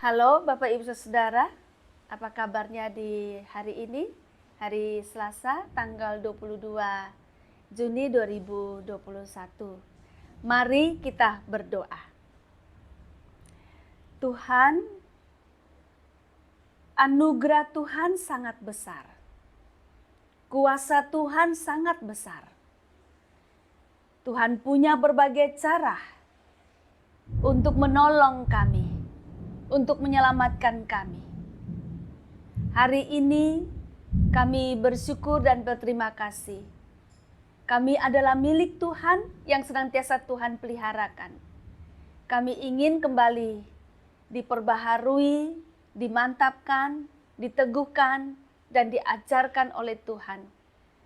Halo Bapak Ibu Saudara, apa kabarnya di hari ini? Hari Selasa tanggal 22 Juni 2021. Mari kita berdoa. Tuhan, anugerah Tuhan sangat besar. Kuasa Tuhan sangat besar. Tuhan punya berbagai cara untuk menolong kami, untuk menyelamatkan kami. Hari ini kami bersyukur dan berterima kasih. Kami adalah milik Tuhan yang senantiasa Tuhan peliharakan. Kami ingin kembali diperbaharui, dimantapkan, diteguhkan, dan diajarkan oleh Tuhan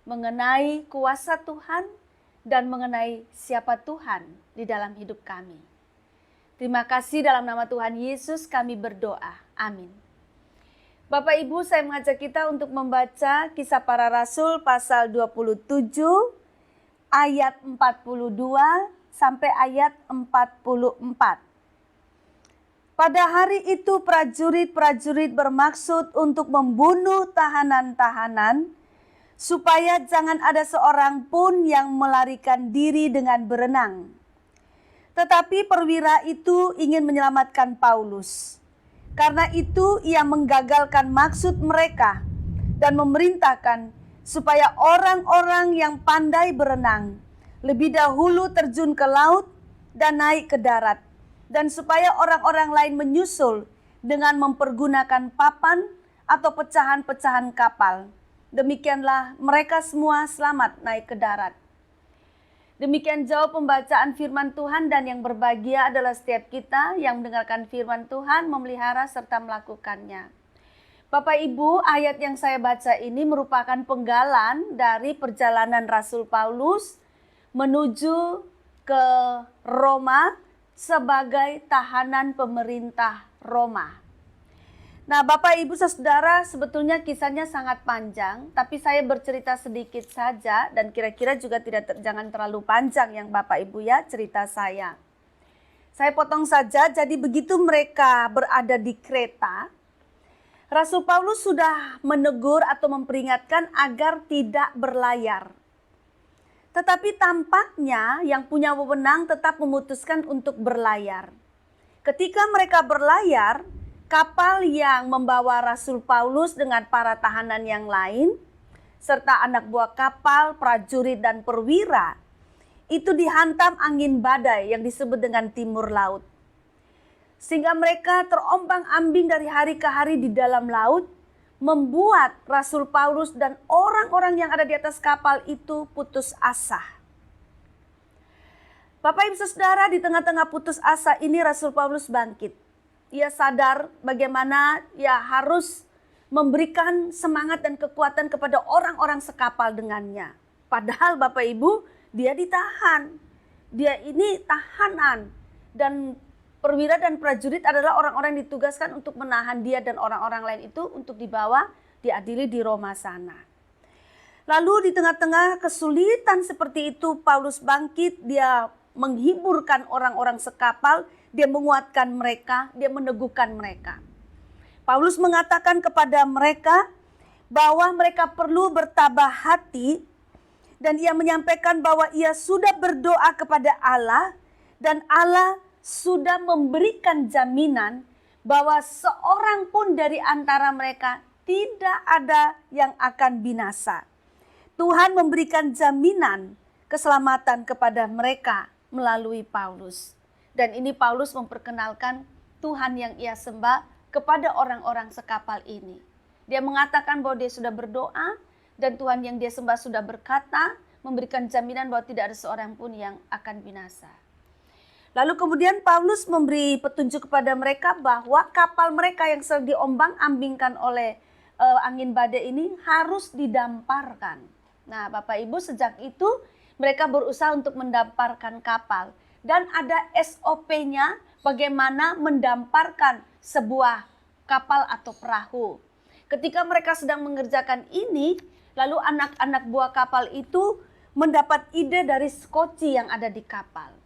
mengenai kuasa Tuhan dan mengenai siapa Tuhan di dalam hidup kami. Terima kasih, dalam nama Tuhan Yesus kami berdoa. Amin. Bapak Ibu, saya mengajak kita untuk membaca Kisah Para Rasul pasal 27 ayat 42 sampai ayat 44. Pada hari itu prajurit-prajurit bermaksud untuk membunuh tahanan-tahanan, supaya jangan ada seorang pun yang melarikan diri dengan berenang. Tetapi perwira itu ingin menyelamatkan Paulus. Karena itu ia menggagalkan maksud mereka dan memerintahkan supaya orang-orang yang pandai berenang lebih dahulu terjun ke laut dan naik ke darat, dan supaya orang-orang lain menyusul dengan mempergunakan papan atau pecahan-pecahan kapal. Demikianlah mereka semua selamat naik ke darat. Demikian jauh pembacaan firman Tuhan, dan yang berbahagia adalah setiap kita yang mendengarkan firman Tuhan, memelihara serta melakukannya. Bapak Ibu, ayat yang saya baca ini merupakan penggalan dari perjalanan Rasul Paulus menuju ke Roma sebagai tahanan pemerintah Roma. Nah, Bapak Ibu Saudara, sebetulnya kisahnya sangat panjang, tapi saya bercerita sedikit saja, dan kira-kira juga jangan terlalu panjang yang Bapak Ibu ya cerita saya. Saya potong saja. Jadi begitu mereka berada di Kreta, Rasul Paulus sudah menegur atau memperingatkan agar tidak berlayar. Tetapi tampaknya yang punya wewenang tetap memutuskan untuk berlayar. Ketika mereka berlayar, kapal yang membawa Rasul Paulus dengan para tahanan yang lain, serta anak buah kapal, prajurit, dan perwira, itu dihantam angin badai yang disebut dengan timur laut. Sehingga mereka terombang-ambing dari hari ke hari di dalam laut, membuat Rasul Paulus dan orang-orang yang ada di atas kapal itu putus asa. Bapak Ibu Saudara, di tengah-tengah putus asa ini Rasul Paulus bangkit. Ia sadar bagaimana ia harus memberikan semangat dan kekuatan kepada orang-orang sekapal dengannya. Padahal Bapak Ibu, dia ditahan. Dia ini tahanan. Dan perwira dan prajurit adalah orang-orang yang ditugaskan untuk menahan dia dan orang-orang lain itu untuk dibawa diadili di Roma sana. Lalu di tengah-tengah kesulitan seperti itu, Paulus bangkit, dia menghiburkan orang-orang sekapal, dia menguatkan mereka, dia meneguhkan mereka. Paulus mengatakan kepada mereka bahwa mereka perlu bertabah hati, dan ia menyampaikan bahwa ia sudah berdoa kepada Allah, dan Allah sudah memberikan jaminan bahwa seorang pun dari antara mereka tidak ada yang akan binasa. Tuhan memberikan jaminan keselamatan kepada mereka melalui Paulus. Dan ini Paulus memperkenalkan Tuhan yang ia sembah kepada orang-orang sekapal ini. Dia mengatakan bahwa dia sudah berdoa, dan Tuhan yang dia sembah sudah berkata, memberikan jaminan bahwa tidak ada seorang pun yang akan binasa. Lalu kemudian Paulus memberi petunjuk kepada mereka bahwa kapal mereka yang sedang diombang-ambingkan oleh angin badai ini harus didamparkan. Nah, Bapak Ibu, sejak itu mereka berusaha untuk mendamparkan kapal. Dan ada SOP-nya bagaimana mendamparkan sebuah kapal atau perahu. Ketika mereka sedang mengerjakan ini, lalu anak-anak buah kapal itu mendapat ide dari skoci yang ada di kapal.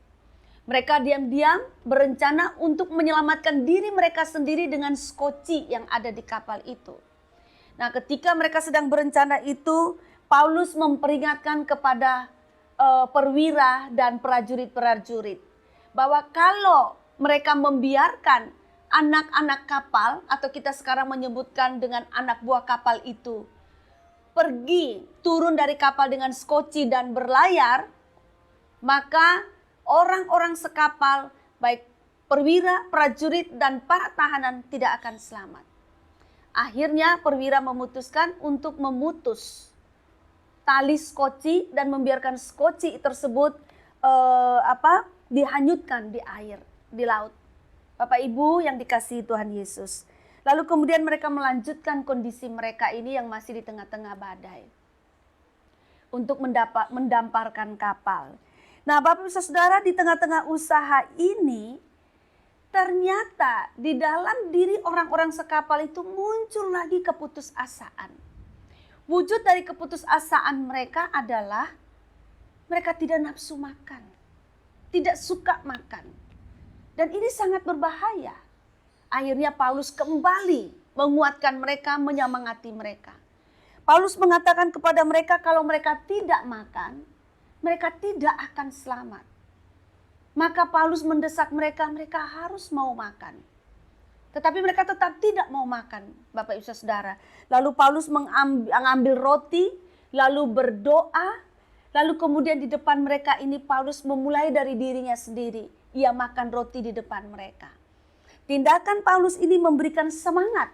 Mereka diam-diam berencana untuk menyelamatkan diri mereka sendiri dengan skoci yang ada di kapal itu. Nah, ketika mereka sedang berencana itu, Paulus memperingatkan kepada perwira dan prajurit-prajurit bahwa kalau mereka membiarkan anak-anak kapal, atau kita sekarang menyebutkan dengan anak buah kapal itu, pergi turun dari kapal dengan skoci dan berlayar, maka orang-orang sekapal, baik perwira, prajurit, dan para tahanan tidak akan selamat. Akhirnya perwira memutuskan untuk memutus tali skoci dan membiarkan skoci tersebut dihanyutkan di air, di laut. Bapak Ibu yang dikasihi Tuhan Yesus. Lalu kemudian mereka melanjutkan kondisi mereka ini yang masih di tengah-tengah badai untuk mendamparkan kapal. Nah, Bapak Ibu Saudara, di tengah-tengah usaha ini ternyata di dalam diri orang-orang sekapal itu muncul lagi keputusasaan. Wujud dari keputusasaan mereka adalah mereka tidak nafsu makan, tidak suka makan. Dan ini sangat berbahaya. Akhirnya Paulus kembali menguatkan mereka, menyemangati mereka. Paulus mengatakan kepada mereka kalau mereka tidak makan, mereka tidak akan selamat. Maka Paulus mendesak mereka, mereka harus mau makan. Tetapi mereka tetap tidak mau makan, Bapak Ibu Saudara. Lalu Paulus mengambil roti, lalu berdoa, lalu kemudian di depan mereka ini Paulus memulai dari dirinya sendiri. Ia makan roti di depan mereka. Tindakan Paulus ini memberikan semangat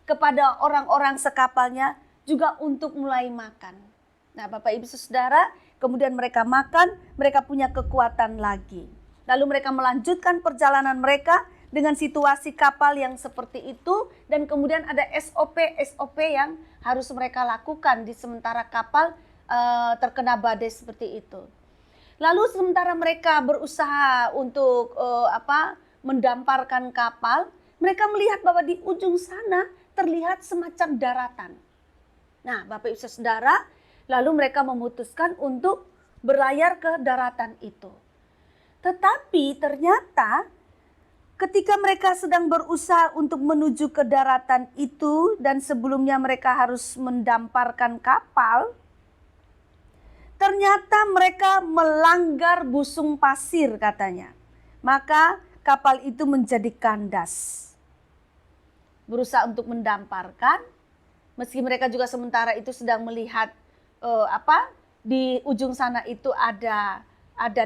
kepada orang-orang sekapalnya juga untuk mulai makan. Nah, Bapak Ibu Saudara, kemudian mereka makan, mereka punya kekuatan lagi. Lalu mereka melanjutkan perjalanan mereka dengan situasi kapal yang seperti itu. Dan kemudian ada SOP yang harus mereka lakukan di sementara kapal terkena badai seperti itu. Lalu sementara mereka berusaha untuk mendamparkan kapal, mereka melihat bahwa di ujung sana terlihat semacam daratan. Nah, Bapak Ibu Saudara, lalu mereka memutuskan untuk berlayar ke daratan itu. Tetapi ternyata ketika mereka sedang berusaha untuk menuju ke daratan itu dan sebelumnya mereka harus mendamparkan kapal, ternyata mereka melanggar busung pasir katanya. Maka kapal itu menjadi kandas. Berusaha untuk mendamparkan, meski mereka juga sementara itu sedang melihat di ujung sana itu ada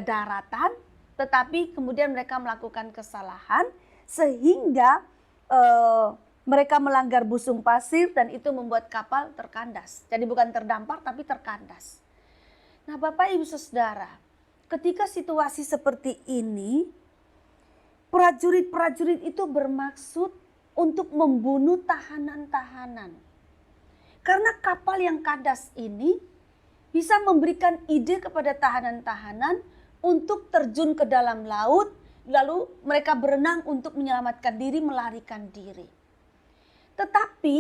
daratan, tetapi kemudian mereka melakukan kesalahan sehingga mereka melanggar busung pasir dan itu membuat kapal terkandas. Jadi bukan terdampar tapi terkandas. Nah, Bapak Ibu Saudara, ketika situasi seperti ini, prajurit-prajurit itu bermaksud untuk membunuh tahanan-tahanan. Karena kapal yang kandas ini bisa memberikan ide kepada tahanan-tahanan untuk terjun ke dalam laut, lalu mereka berenang untuk menyelamatkan diri, melarikan diri. Tetapi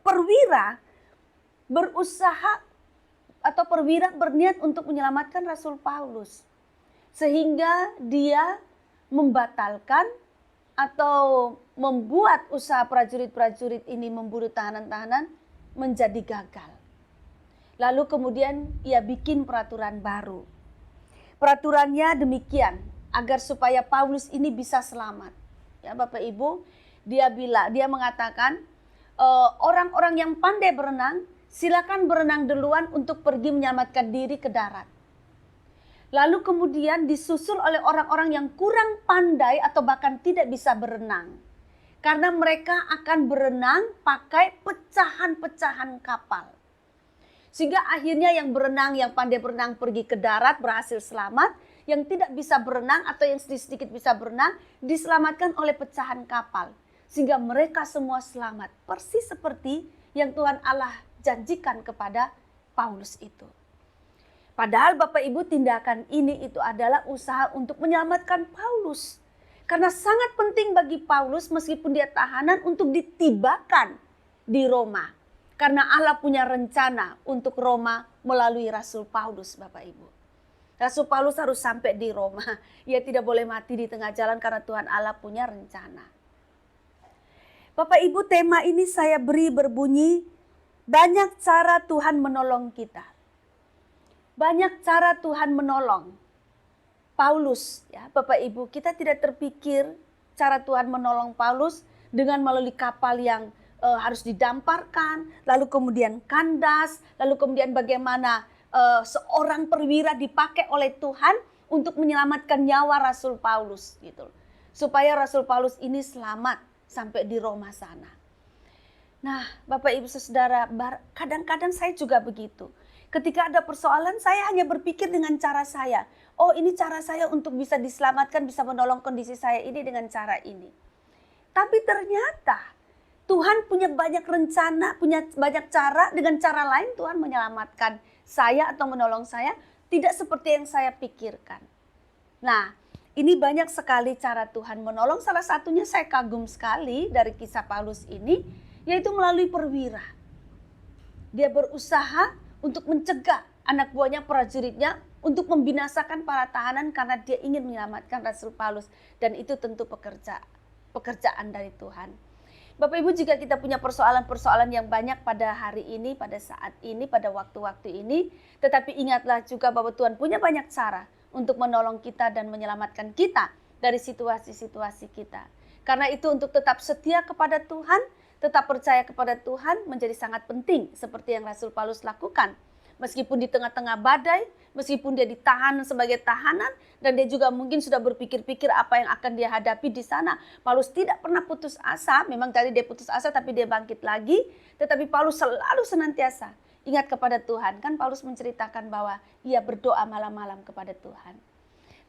perwira berusaha atau perwira berniat untuk menyelamatkan Rasul Paulus. Sehingga dia membatalkan atau membuat usaha prajurit-prajurit ini membunuh tahanan-tahanan menjadi gagal. Lalu kemudian ia bikin peraturan baru. Peraturannya demikian, agar supaya Paulus ini bisa selamat. Ya Bapak Ibu, dia mengatakan orang-orang yang pandai berenang silakan berenang duluan untuk pergi menyelamatkan diri ke darat. Lalu kemudian disusul oleh orang-orang yang kurang pandai atau bahkan tidak bisa berenang. Karena mereka akan berenang pakai pecahan-pecahan kapal. Sehingga akhirnya yang berenang, yang pandai berenang pergi ke darat berhasil selamat. Yang tidak bisa berenang atau yang sedikit-sedikit bisa berenang diselamatkan oleh pecahan kapal. Sehingga mereka semua selamat. Persis seperti yang Tuhan Allah janjikan kepada Paulus itu. Padahal Bapak Ibu, tindakan ini itu adalah usaha untuk menyelamatkan Paulus. Karena sangat penting bagi Paulus meskipun dia tahanan untuk ditibakan di Roma. Karena Allah punya rencana untuk Roma melalui Rasul Paulus, Bapak Ibu. Rasul Paulus harus sampai di Roma. Ia tidak boleh mati di tengah jalan karena Tuhan Allah punya rencana. Bapak Ibu, tema ini saya beri berbunyi, banyak cara Tuhan menolong kita. Banyak cara Tuhan menolong. Paulus, ya Bapak Ibu, kita tidak terpikir cara Tuhan menolong Paulus dengan melalui kapal yang harus didamparkan, lalu kemudian kandas, lalu kemudian bagaimana seorang perwira dipakai oleh Tuhan untuk menyelamatkan nyawa Rasul Paulus gitu. Supaya Rasul Paulus ini selamat sampai di Roma sana. Nah, Bapak Ibu Saudara, kadang-kadang saya juga begitu. Ketika ada persoalan, saya hanya berpikir dengan cara saya. Oh, ini cara saya untuk bisa diselamatkan, bisa menolong kondisi saya ini dengan cara ini. Tapi ternyata Tuhan punya banyak rencana, punya banyak cara. Dengan cara lain Tuhan menyelamatkan saya atau menolong saya, tidak seperti yang saya pikirkan. Nah, ini banyak sekali cara Tuhan menolong. Salah satunya saya kagum sekali dari kisah Paulus ini, yaitu melalui perwira. Dia berusaha untuk mencegah anak buahnya, prajuritnya, untuk membinasakan para tahanan karena dia ingin menyelamatkan Rasul Paulus. Dan itu tentu pekerjaan dari Tuhan. Bapak Ibu, jika kita punya persoalan-persoalan yang banyak pada hari ini, pada saat ini, pada waktu-waktu ini, tetapi ingatlah juga bahwa Tuhan punya banyak cara untuk menolong kita dan menyelamatkan kita dari situasi-situasi kita. Karena itu untuk tetap setia kepada Tuhan, tetap percaya kepada Tuhan menjadi sangat penting seperti yang Rasul Paulus lakukan. Meskipun di tengah-tengah badai, meskipun dia ditahan sebagai tahanan, dan dia juga mungkin sudah berpikir-pikir apa yang akan dia hadapi di sana. Paulus tidak pernah putus asa, memang tadi dia putus asa tapi dia bangkit lagi. Tetapi Paulus selalu senantiasa ingat kepada Tuhan. Kan Paulus menceritakan bahwa ia berdoa malam-malam kepada Tuhan.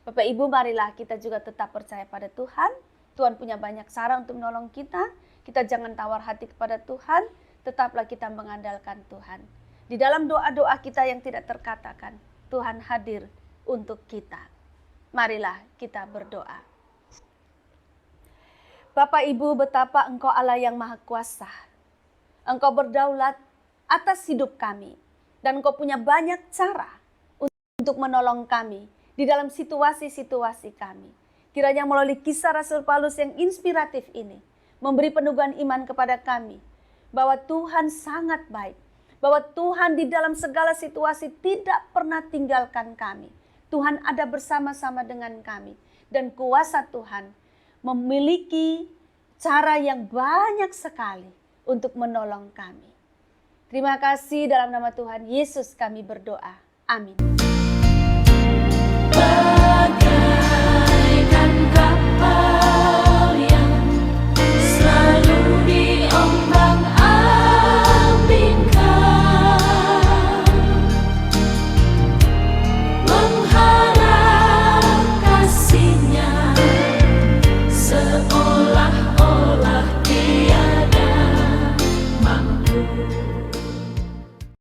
Bapak Ibu, marilah kita juga tetap percaya pada Tuhan. Tuhan punya banyak cara untuk menolong kita. Kita jangan tawar hati kepada Tuhan, tetaplah kita mengandalkan Tuhan. Di dalam doa-doa kita yang tidak terkatakan, Tuhan hadir untuk kita. Marilah kita berdoa. Bapak Ibu, betapa Engkau Allah yang Maha Kuasa. Engkau berdaulat atas hidup kami. Dan Engkau punya banyak cara untuk menolong kami di dalam situasi-situasi kami. Kiranya melalui kisah Rasul Paulus yang inspiratif ini, memberi peneguhan iman kepada kami, bahwa Tuhan sangat baik, bahwa Tuhan di dalam segala situasi tidak pernah tinggalkan kami. Tuhan ada bersama-sama dengan kami, dan kuasa Tuhan memiliki cara yang banyak sekali untuk menolong kami. Terima kasih, dalam nama Tuhan Yesus kami berdoa. Amin.